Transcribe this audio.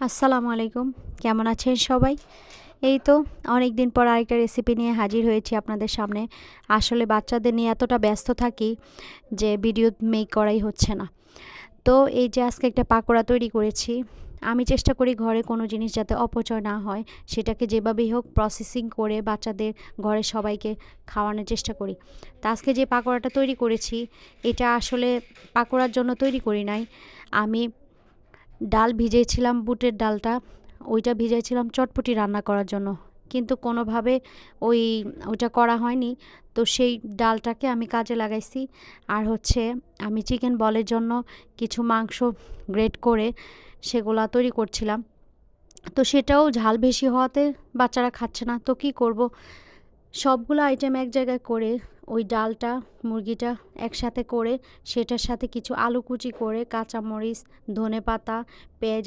আসসালামু আলাইকুম। কেমন আছেন সবাই? এই তো অনেক দিন পর আরেকটা রেসিপি নিয়ে হাজির হয়েছি আপনাদের সামনে। আসলে বাচ্চাদের নিয়ে এতটা ব্যস্ত থাকি যে ভিডিও মেক করাই হচ্ছে না। তো এই যে আজকে একটা পাকোড়া তৈরি করেছি। আমি চেষ্টা করি ঘরে কোনো জিনিস যাতে অপচয় না হয়, সেটাকে যেভাবেই হোক প্রসেসিং করে বাচ্চাদের, ঘরের সবাইকে খাওয়ানোর চেষ্টা করি। তো আজকে যে পাকোড়াটা তৈরি করেছি, এটা আসলে পাকোড়ার জন্য তৈরি করি নাই। আমি ডাল ভিজিয়েছিলাম, বুটের ডালটা, ওইটা ভিজিয়েছিলাম চটপটি রান্না করার জন্য, কিন্তু কোনোভাবে ওইটা করা হয়নি। তো সেই ডালটাকে আমি কাজে লাগাইছি। আর হচ্ছে আমি চিকেন বলের জন্য কিছু মাংস গ্রেট করে সেগুলা তৈরি করছিলাম। তো সেটাও ঝাল বেশি হওয়াতে বাচ্চারা খাচ্ছে না, তো কী করব, সবগুলো আইটেম এক জায়গায় করে ওই ডালটা, মুরগিটা একসাথে করে সেটার সাথে কিছু আলু কুচি করে, কাঁচামরিচ, ধনেপাতা, পেঁয়াজের